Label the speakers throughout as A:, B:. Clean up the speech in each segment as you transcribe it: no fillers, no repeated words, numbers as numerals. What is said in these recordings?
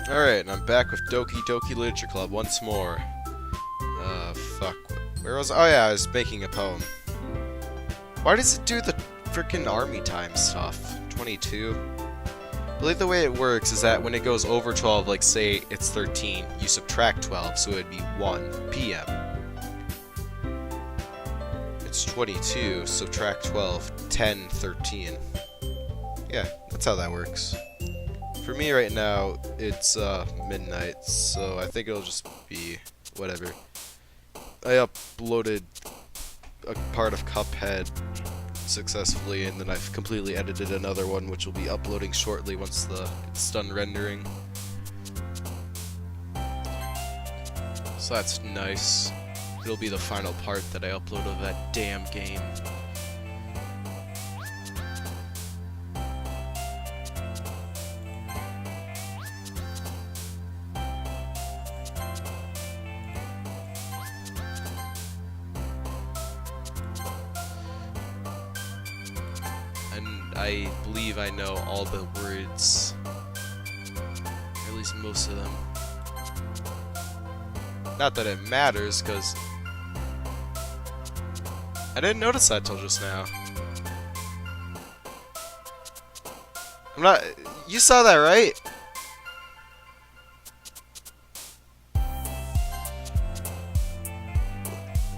A: Alright, and I'm back with Doki Doki Literature Club once more. Fuck. Where was I? Oh yeah, I was making a poem. Why does it do the frickin' army time stuff? 22? I believe the way it works is that when it goes over 12, like say it's 13, you subtract 12, so it'd be 1 p.m. It's 22, subtract 12, 10, 13. Yeah, that's how that works. For me right now, it's midnight, so I think it'll just be whatever. I uploaded a part of Cuphead successfully, and then I've completely edited another one, which will be uploading shortly once it's done rendering. So that's nice. It'll be the final part that I upload of that damn game. I believe I know all the words, or at least most of them. Not that it matters, because I didn't notice that till just now. I'm not. You saw that, right?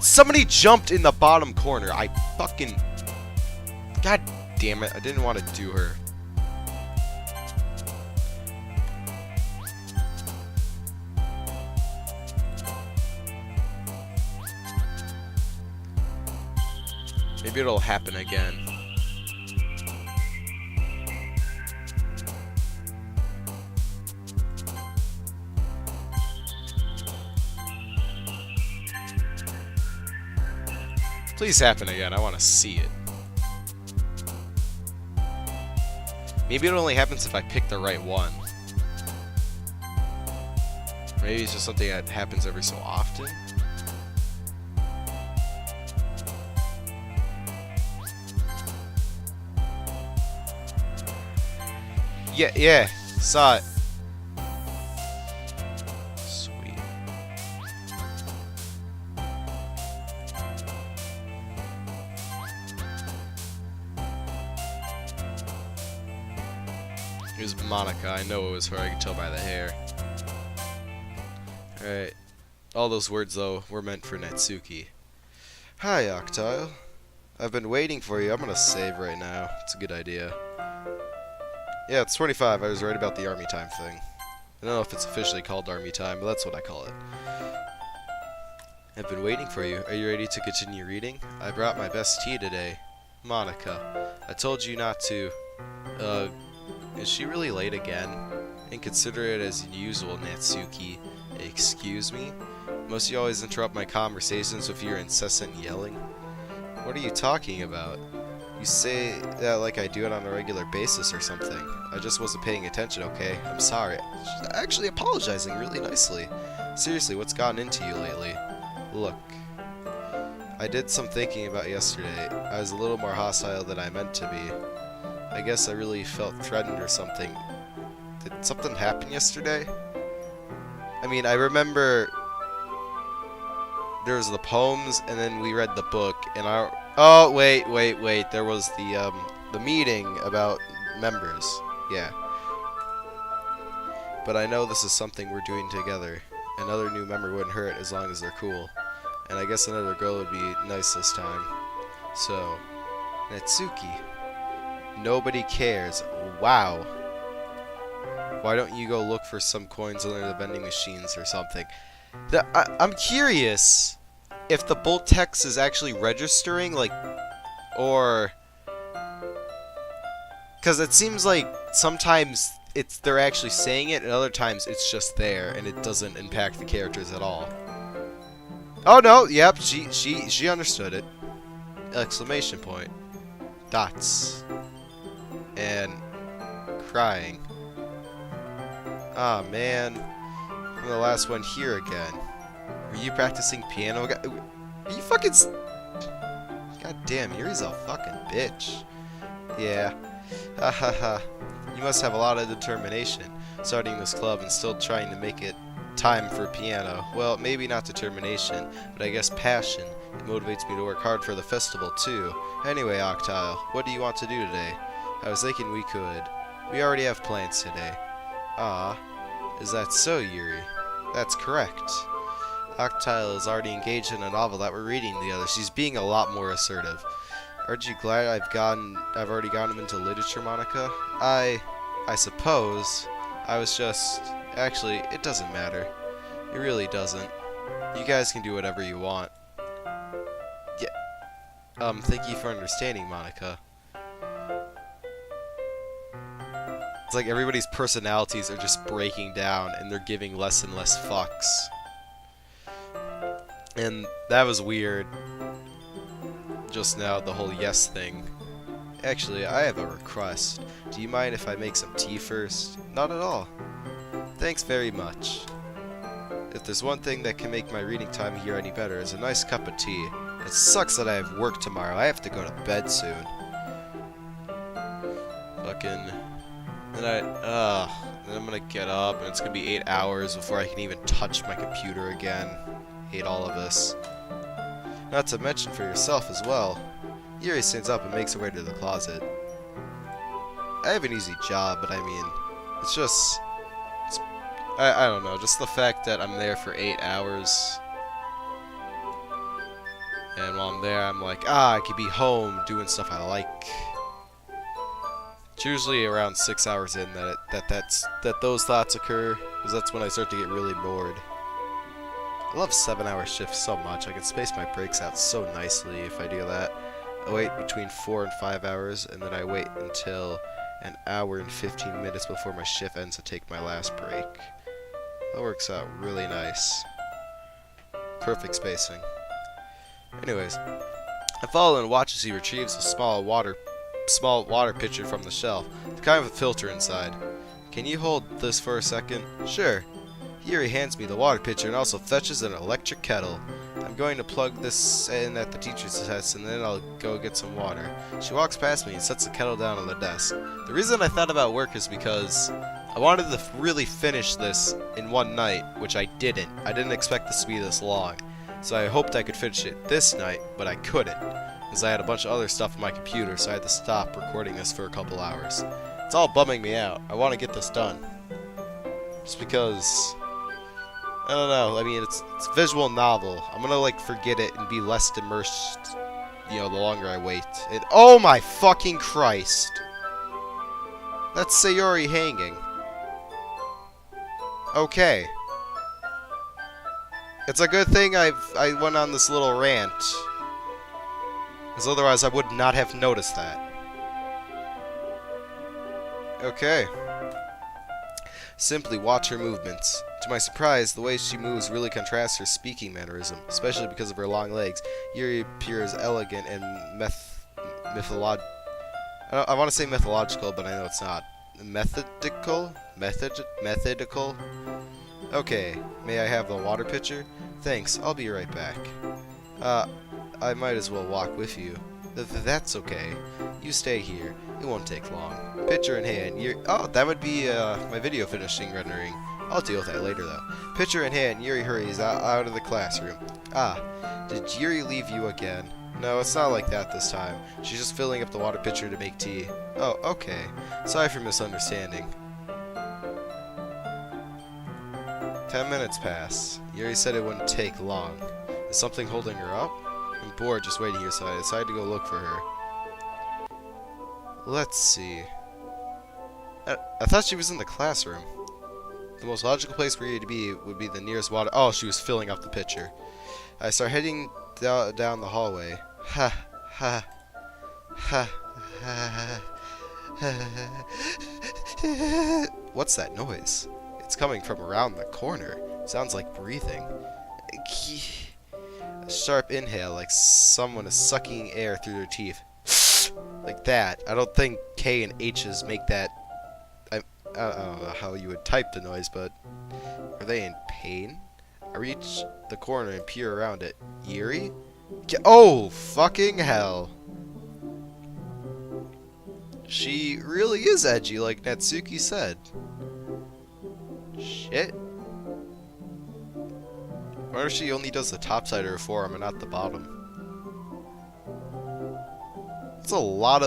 A: Somebody jumped in the bottom corner. I fucking. God damn it, I didn't want to do her. Maybe it'll happen again. Please happen again, I want to see it. Maybe it only happens if I pick the right one. Maybe it's just something that happens every so often. Yeah, saw it. Sweet. It was Monica. I know it was her. I could tell by the hair. Alright. All those words, though, were meant for Natsuki. Hi, Octile. I've been waiting for you. I'm gonna save right now. It's a good idea. Yeah, it's 25. I was right about the army time thing. I don't know if it's officially called army time, but that's what I call it. I've been waiting for you. Are you ready to continue reading? I brought my best tea today. Monica. I told you not to. Is she really late again? Inconsiderate as usual, Natsuki. Excuse me? Must you always interrupt my conversations with your incessant yelling? What are you talking about? You say that like I do it on a regular basis or something. I just wasn't paying attention, okay? I'm sorry. She's actually apologizing really nicely. Seriously, what's gotten into you lately? Look. I did some thinking about yesterday. I was a little more hostile than I meant to be. I guess I really felt threatened or something. Did something happen yesterday? I mean, I remember there was the poems, and then we read the book, and oh, wait. There was the meeting about members. Yeah. But I know this is something we're doing together. Another new member wouldn't hurt as long as they're cool. And I guess another girl would be nice this time. So, Natsuki. Nobody cares. Wow. Why don't you go look for some coins under the vending machines or something? I'm curious if the bold text is actually registering, like, or... Because it seems like sometimes they're actually saying it, and other times it's just there, and it doesn't impact the characters at all. Oh no, yep, she understood it. Exclamation point. Dots. And crying. Ah, man. I'm the last one here again. Were you practicing piano? Are you fucking... God damn, Yuri's a fucking bitch. Yeah. Ha ha ha. You must have a lot of determination. starting this club and still trying to make it time for piano. Well, maybe not determination, but I guess passion. It motivates me to work hard for the festival, too. Anyway, Octile, what do you want to do today? I was thinking we could. We already have plans today. Ah, is that so, Yuri? That's correct. Octile is already engaged in a novel that we're reading together. She's being a lot more assertive. Aren't you glad I've already gotten him into literature, Monica? I suppose. I was just... Actually, it doesn't matter. It really doesn't. You guys can do whatever you want. Yeah. Thank you for understanding, Monica. It's like everybody's personalities are just breaking down and they're giving less and less fucks. And that was weird. Just now, the whole yes thing. Actually, I have a request. Do you mind if I make some tea first? Not at all. Thanks very much. If there's one thing that can make my reading time here any better, it's a nice cup of tea. It sucks that I have work tomorrow. I have to go to bed soon. Fucking... Then I'm gonna get up, and it's gonna be 8 hours before I can even touch my computer again. Hate all of this. Not to mention for yourself as well. Yuri stands up and makes her way to the closet. I have an easy job, but I mean, it's just... I don't know, just the fact that I'm there for 8 hours. And while I'm there, I'm like, I could be home doing stuff I like. It's usually around 6 hours in that those thoughts occur, because that's when I start to get really bored. I love 7-hour shifts so much. I can space my breaks out so nicely if I do that. I wait between 4 and 5 hours, and then I wait until an hour and 15 minutes before my shift ends to take my last break. That works out really nice. Perfect spacing. Anyways, I follow and watch as he retrieves a small water pitcher from the shelf, the kind with a filter inside. Can you hold this for a second? Sure. Yuri hands me the water pitcher and also fetches an electric kettle. I'm going to plug this in at the teacher's desk and then I'll go get some water. She walks past me and sets the kettle down on the desk. The reason I thought about work is because I wanted to really finish this in one night, which I didn't. I didn't expect this to be this long. So I hoped I could finish it this night, but I couldn't, because I had a bunch of other stuff on my computer, so I had to stop recording this for a couple hours. It's all bumming me out. I want to get this done. Just because... I don't know, I mean, it's a visual novel. I'm gonna, like, forget it and be less immersed, you know, the longer I wait. And, oh my fucking Christ! That's Sayori hanging. Okay. It's a good thing I went on this little rant. Because otherwise I would not have noticed that. Okay. Simply watch her movements. To my surprise, the way she moves really contrasts her speaking mannerism, especially because of her long legs. Yuri appears elegant and mythological. I want to say mythological, but I know it's not. Methodical? Methodical? Okay, may I have the water pitcher? Thanks, I'll be right back. I might as well walk with you. That's okay. You stay here. It won't take long. Pitcher in hand. Oh, that would be my video finishing rendering. I'll deal with that later, though. Pitcher in hand, Yuri hurries out of the classroom. Ah, did Yuri leave you again? No, it's not like that this time. She's just filling up the water pitcher to make tea. Oh, okay. Sorry for misunderstanding. 10 minutes pass. Yuri said it wouldn't take long. Is something holding her up? I'm bored just waiting here, so I decided to go look for her. Let's see. I thought she was in the classroom. The most logical place for you to be would be the nearest water. Oh, she was filling up the pitcher. I start heading down the hallway. Ha, ha, ha, ha. What's that noise? It's coming from around the corner. Sounds like breathing. A sharp inhale, like someone is sucking air through their teeth. Like that. I don't think K and H's make that. I don't know how you would type the noise, but are they in pain? I reach the corner and peer around it. Yuri? Oh, fucking hell. She really is edgy, like Natsuki said. shit. I wonder if she only does the top side of her forearm and not the bottom. That's a lot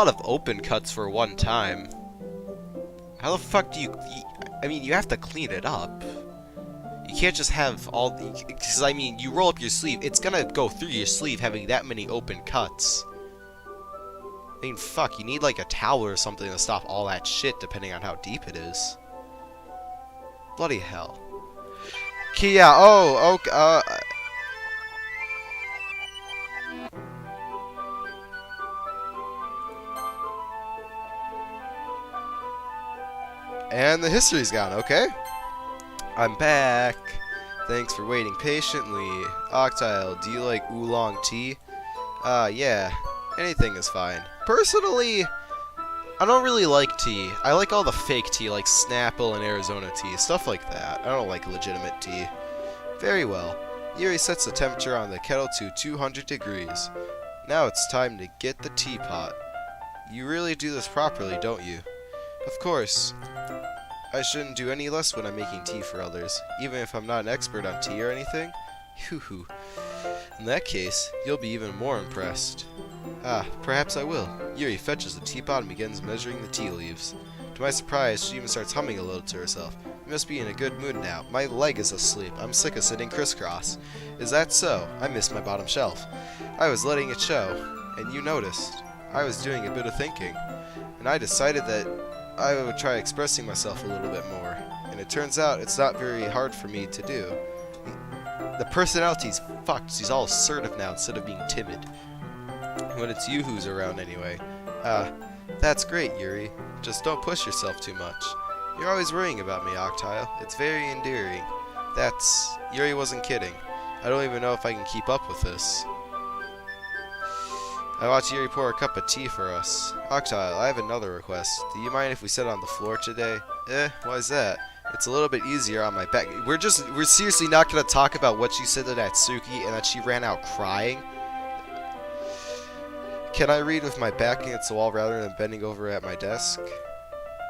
A: of open cuts for one time. How the fuck do you I mean, you have to clean it up. You can't just have all the, because I mean, you roll up your sleeve, it's gonna go through your sleeve having that many open cuts. I mean, fuck, you need like a towel or something to stop all that shit depending on how deep it is. Bloody hell. Okay, yeah, oh, okay, and the history's gone, okay? I'm back. Thanks for waiting patiently. Octile, do you like oolong tea? Yeah. Anything is fine. Personally, I don't really like tea. I like all the fake tea, like Snapple and Arizona tea, stuff like that. I don't like legitimate tea. Very well. Yuri sets the temperature on the kettle to 200 degrees. Now it's time to get the teapot. You really do this properly, don't you? Of course. I shouldn't do any less when I'm making tea for others, even if I'm not an expert on tea or anything. Hoo-hoo. In that case, you'll be even more impressed. Ah, perhaps I will. Yuri fetches the teapot and begins measuring the tea leaves. To my surprise, she even starts humming a little to herself. You must be in a good mood now. My leg is asleep. I'm sick of sitting crisscross. Is that so? I missed my bottom shelf. I was letting it show, and you noticed. I was doing a bit of thinking, and I decided that I would try expressing myself a little bit more, and it turns out it's not very hard for me to do. The personality's fucked. She's all assertive now instead of being timid. When it's you who's around anyway. That's great, Yuri. Just don't push yourself too much. You're always worrying about me, Octile. It's very endearing. Yuri wasn't kidding. I don't even know if I can keep up with this. I watched Yuri pour a cup of tea for us. Octile, I have another request. Do you mind if we sit on the floor today? Why's that? It's a little bit easier on my back. We're seriously not gonna talk about what she said to Natsuki and that she ran out crying? Can I read with my back against the wall rather than bending over at my desk?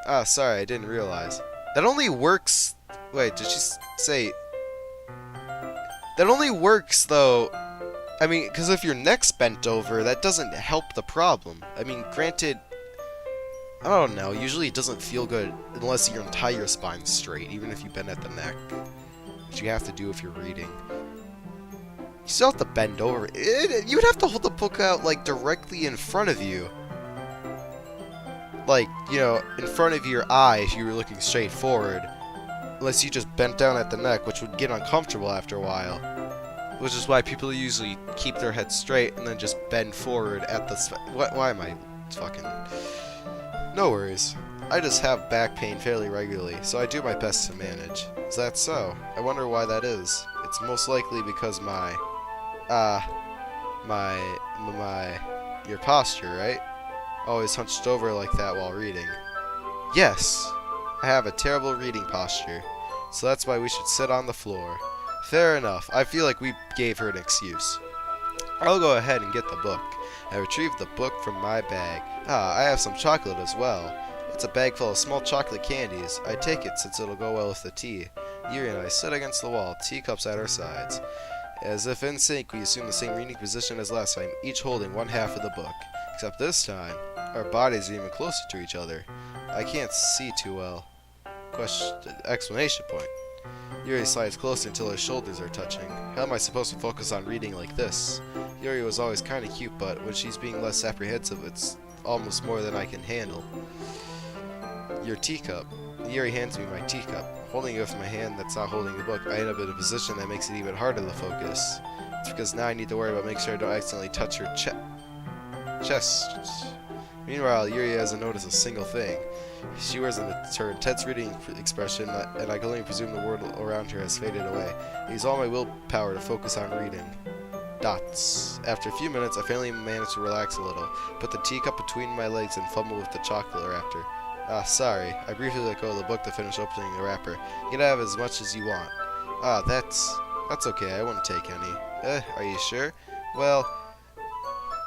A: Ah, sorry, I didn't realize. That only works... Wait, did she say... That only works, though... I mean, because if your neck's bent over, that doesn't help the problem. I mean, granted, I don't know, usually it doesn't feel good unless your entire spine's straight, even if you bend at the neck. Which you have to do if you're reading. You still have to bend over. You would have to hold the book out, like, directly in front of you. Like, you know, in front of your eye if you were looking straight forward. Unless you just bent down at the neck, which would get uncomfortable after a while. Which is why people usually keep their head straight and then just bend forward at the... Why am I fucking... No worries. I just have back pain fairly regularly, so I do my best to manage. Is that so? I wonder why that is. It's most likely because your posture, right? Always hunched over like that while reading. Yes! I have a terrible reading posture, so that's why we should sit on the floor. Fair enough. I feel like we gave her an excuse. I'll go ahead and get the book. I retrieved the book from my bag. I have some chocolate as well. It's a bag full of small chocolate candies. I take it since it'll go well with the tea. Yuri and I sit against the wall, teacups at our sides. As if in sync, we assume the same reading position as last time, each holding one half of the book. Except this time, our bodies are even closer to each other. I can't see too well. Explanation point. Yuri slides closer until her shoulders are touching. How am I supposed to focus on reading like this? Yuri was always kinda cute, but when she's being less apprehensive, it's almost more than I can handle. Your teacup. Yuri hands me my teacup. Holding it with my hand that's not holding the book, I end up in a position that makes it even harder to focus. It's because now I need to worry about making sure I don't accidentally touch her chest. Meanwhile, Yuri hasn't noticed a single thing. She wears her intense reading expression, and I can only presume the world around her has faded away. I use all my willpower to focus on reading. Dots. After a few minutes, I finally manage to relax a little, put the teacup between my legs, and fumble with the chocolate wrapper. Sorry. I briefly let go of the book to finish opening the wrapper. You can have as much as you want. That's okay. I won't take any. Are you sure? Well,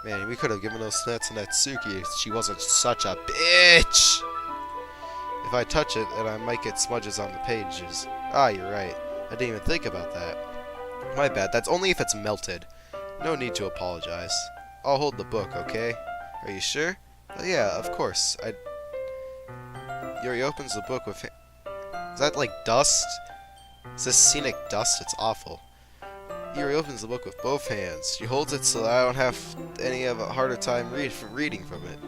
A: man, we could have given those nuts to Natsuki if she wasn't such a bitch. If I touch it, then I might get smudges on the pages. Ah, you're right. I didn't even think about that. My bad. That's only if it's melted. No need to apologize. I'll hold the book, okay? Are you sure? Yeah, of course. Yuri opens the book with... Is that like dust? Is this scenic dust? It's awful. Yuri opens the book with both hands. She holds it so that I don't have any of a harder time reading from it.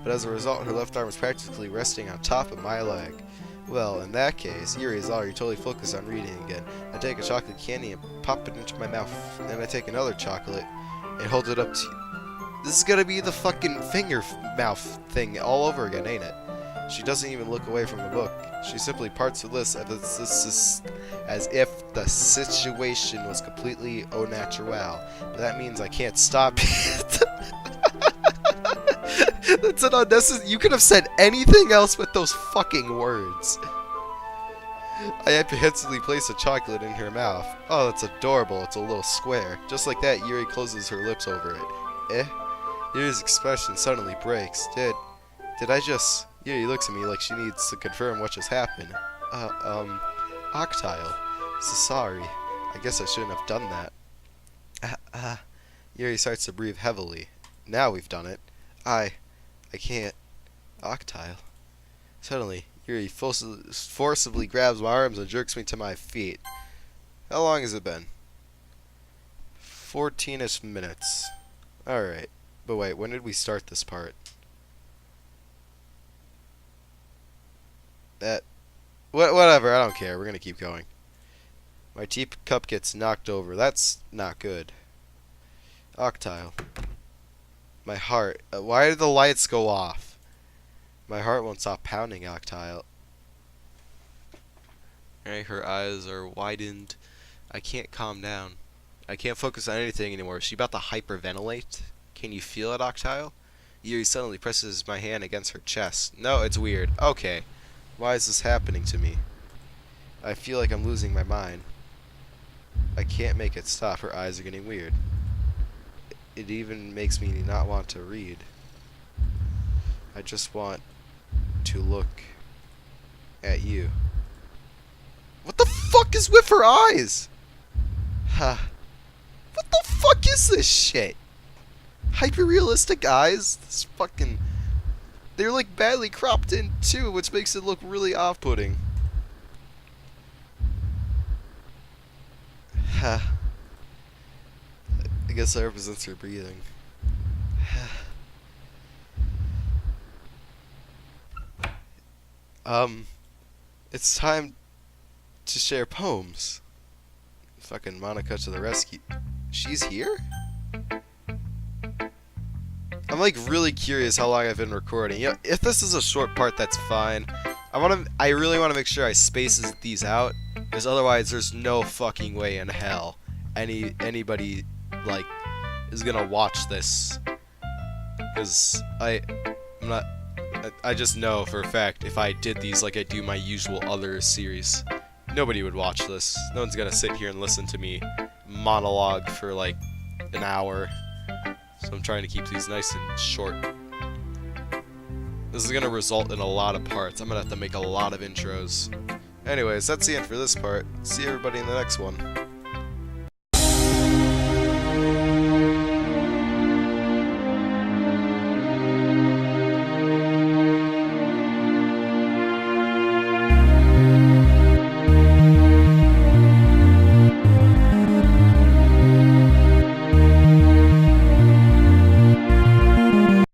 A: But as a result, her left arm is practically resting on top of my leg. Well, in that case, Yuri is already totally focused on reading again. I take a chocolate candy and pop it into my mouth. Then I take another chocolate and hold it up to... This is gonna be the fucking finger mouth thing all over again, ain't it? She doesn't even look away from the book. She simply parts her lips as if the situation was completely au naturel. But that means I can't stop it. That's an unnecessary... You could have said anything else with those fucking words. I apprehensively place a chocolate in her mouth. Oh, that's adorable. It's a little square. Just like that, Yuri closes her lips over it. Eh? Yuri's expression suddenly breaks. Did I just... Yuri looks at me like she needs to confirm what just happened. Octile. So sorry. I guess I shouldn't have done that. Yuri starts to breathe heavily. Now we've done it. I can't. Octile. Suddenly, Yuri forcibly grabs my arms and jerks me to my feet. How long has it been? 14-ish minutes. Alright. But wait, when did we start this part? Whatever, I don't care. We're gonna keep going. My teacup gets knocked over. That's not good. Octile. My heart. Why did the lights go off? My heart won't stop pounding, Octile. Right, her eyes are widened. I can't calm down. I can't focus on anything anymore. Is she about to hyperventilate? Can you feel it, Octile? Yuri suddenly presses my hand against her chest. No, it's weird. Okay. Why is this happening to me? I feel like I'm losing my mind. I can't make it stop. Her eyes are getting weird. It even makes me not want to read. I just want to look at you. What the fuck is with her eyes? Huh. What the fuck is this shit? Hyper-realistic eyes? This fucking... They're like badly cropped in too, which makes it look really off-putting. Huh. I guess that represents her breathing. It's time to share poems. Fucking Monica to the rescue. She's here? I'm like really curious how long I've been recording. You know, if this is a short part, that's fine. I really want to make sure I space these out, because otherwise there's no fucking way in hell anybody like is gonna watch this. Because I just know for a fact if I did these like I do my usual other series, nobody would watch this. No one's gonna sit here and listen to me monologue for like an hour. So I'm trying to keep these nice and short. This is going to result in a lot of parts. I'm going to have to make a lot of intros. Anyways, that's the end for this part. See everybody in the next one.